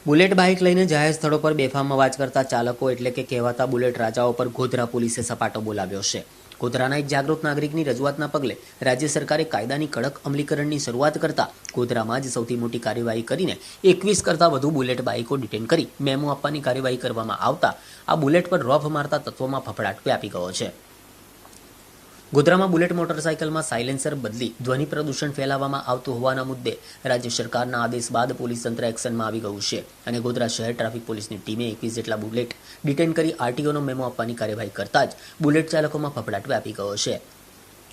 Bullet bike લઈને જાહેર સ્થળો પર બેફામ અવાજ કરતા ચાલકો એટલે કે કહેવાતા બુલેટ રાજાઓ પર ગોધરા પોલીસે સપાટો બોલાવ્યો છે. ગોધરાના એક જાગૃત નાગરિકની રજૂઆતના પગલે રાજ્ય સરકારે કાયદાની કડક અમલીકરણની શરૂઆત કરતા ગોધરામાં જ સૌથી મોટી કાર્યવાહી કરીને 21 કરતાં વધુ બુલેટ બાઇકો ડિટેન કરી મેમો આપવાની કાર્યવાહી કરવામાં આવતા આ બુલેટ પર રોફ મારતા તત્વોમાં ફફડાટ વ્યાપી ગયો છે. ગોધરામાં બુલેટ મોટરસાયકલમાં સાયલેન્સર બદલી ધ્વનિ પ્રદૂષણ ફેલાવવામાં આવતું હોવાના મુદ્દે રાજ્ય સરકારના આદેશ બાદ પોલીસ તંત્ર એક્શનમાં આવી ગયું છે અને ગોધરા શહેર ટ્રાફિક પોલીસની ટીમે 21 જેટલા બુલેટ ડિટેન કરી આરટીઓનો મેમો આપવાની કાર્યવાહી કરતા જ બુલેટ ચાલકોમાં ફફડાટ વ્યાપી ગયો છે.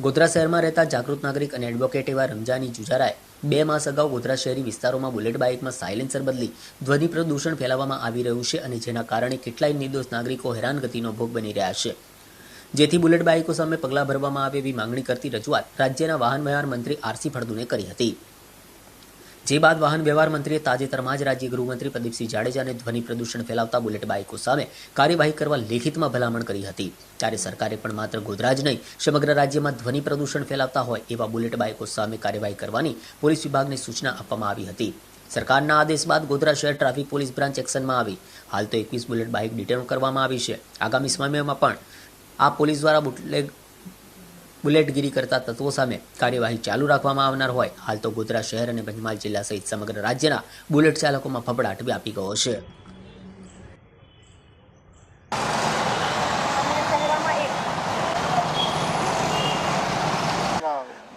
ગોધરા શહેરમાં રહેતા જાગૃત નાગરિક અને એડવોકેટ એવા રમજાની જુજારાએ 2 માસ અગાઉ ગોધરા શહેરી વિસ્તારોમાં બુલેટ બાઇકમાં સાયલેન્સર બદલી ધ્વનિ પ્રદૂષણ ફેલાવવામાં આવી રહ્યું છે અને જેના કારણે કેટલાય નિર્દોષ નાગરિકો હેરાનગતિનો ભોગ બની રહ્યા છે. જેથી બુલેટ બાઇકો સામે પગલાં ભરવામાં આવે એવી માંગણી કરતી રજૂઆત રાજ્યના વાહન વ્યવહાર મંત્રી આરસી ફળદુને કરી હતી. જે બાદ વાહન વ્યવહાર મંત્રીએ તાજેતરમાં જ રાજ્ય ગૃહમંત્રી પ્રદીપસિંહ જાડેજાને ધ્વનિ પ્રદૂષણ ફેલાવતા બુલેટ બાઇકો સામે કાર્યવાહી કરવા લેખિતમાં ભલામણ કરી હતી. ત્યારે સરકારે પણ માત્ર ગોધરા જ નહીં સમગ્ર રાજ્યમાં ધ્વનિ પ્રદૂષણ ફેલાવતા હોય એવા બુલેટ બાઇકો સામે કાર્યવાહી કરવાની પોલીસ વિભાગને સૂચના આપવામાં આવી હતી. સરકારના આદેશ બાદ ગોધરા શહેર ટ્રાફિક પોલીસ બ્રાન્ચ એક્શનમાં આવી હાલ તો 21 બુલેટ બાઇક ડિટેન કરવામાં આવી છે. આગામી સમયમાં પણ આ પોલીસ દ્વારા બુલેટગીરી કરતા તત્વો સામે કાર્યવાહી ચાલુ રાખવામાં આવનાર હોય. હાલ તો ગોધરા શહેર અને પંચમહાલ જિલ્લા સહિત સમગ્ર રાજ્યના બુલેટ ચાલકોમાં ફફડાટ વ્યાપી ગયો છે.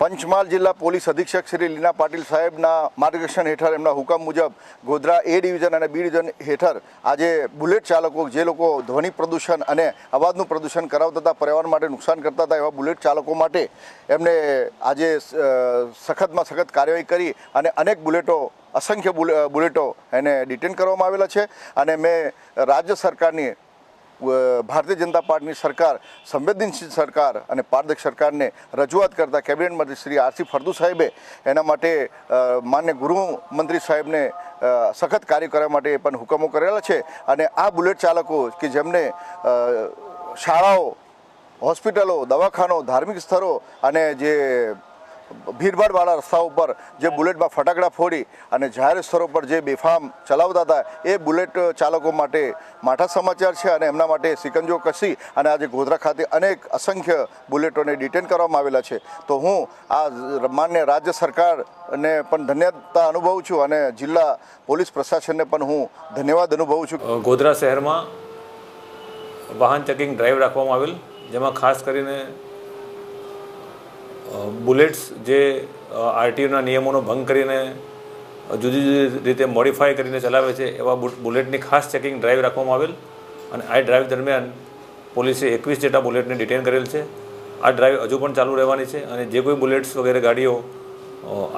પંચમહાલ જિલ્લા પોલીસ અધિક્ષક શ્રી લીના પાટીલ સાહેબના માર્ગદર્શન હેઠળ એમના હુકમ મુજબ ગોધરા એ ડિવિઝન અને બી ડિવિઝન હેઠળ આજે બુલેટ ચાલકો જે લોકો ધ્વનિ પ્રદૂષણ અને અવાજનું પ્રદૂષણ કરાવતા હતા, પર્યાવરણ માટે નુકસાન કરતા હતા, એવા બુલેટ ચાલકો માટે એમને આજે સખતમાં સખત કાર્યવાહી કરી અને અનેક બુલેટો અસંખ્ય બુલેટો એને ડિટેન કરવામાં આવેલા છે. અને મેં રાજ્ય સરકારની ભારતીય જનતા પાર્ટીની સરકાર સંવેદનશીલ સરકાર અને પારદર્શક સરકારને રજૂઆત કરતા કેબિનેટ મંત્રી શ્રી આરસી ફળદુ સાહેબે એના માટે માન્ય ગૃહમંત્રી સાહેબને સખત કાર્ય કરવા માટે પણ હુકમો કરેલા છે. અને આ બુલેટ ચાલકો કે જેમને શાળાઓ, હોસ્પિટલો, દવાખાનો, ધાર્મિક સ્થળો અને જે ભીડભાડવાળા રસ્તાઓ પર જે બુલેટમાં ફટાકડા ફોડી અને જાહેર સ્થળો પર જે બેફામ ચલાવતા હતા એ બુલેટ ચાલકો માટે માઠા સમાચાર છે. અને એમના માટે સિકંજો કસી અને આજે ગોધરા ખાતે અનેક અસંખ્ય બુલેટોને ડિટેન કરવામાં આવેલા છે. તો હું આ માન્ય રાજ્ય સરકારને પણ ધન્યતા અનુભવું છું અને જિલ્લા પોલીસ પ્રશાસનને પણ હું ધન્યવાદ અનુભવું છું. ગોધરા શહેરમાં વાહન ચેકિંગ ડ્રાઈવ રાખવામાં આવેલ, જેમાં ખાસ કરીને બુલેટ્સ જે આરટીઓના નિયમોનો ભંગ કરીને જુદી જુદી રીતે મોડિફાઈ કરીને ચલાવે છે એવા બુલેટની ખાસ ચેકિંગ ડ્રાઈવ રાખવામાં આવેલ. અને આ ડ્રાઈવ દરમિયાન પોલીસે 21 જેટલા બુલેટને ડિટેન કરેલ છે. આ ડ્રાઈવ હજુ પણ ચાલુ રહેવાની છે અને જે કોઈ બુલેટ્સ વગેરે ગાડીઓ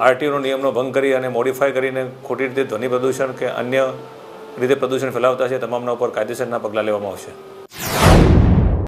આરટીઓનો નિયમનો ભંગ કરી અને મોડિફાઈ કરીને ખોટી રીતે ધ્વનિ પ્રદૂષણ કે અન્ય રીતે પ્રદૂષણ ફેલાવતા છે તમામના ઉપર કાયદેસરના પગલાં લેવામાં આવશે.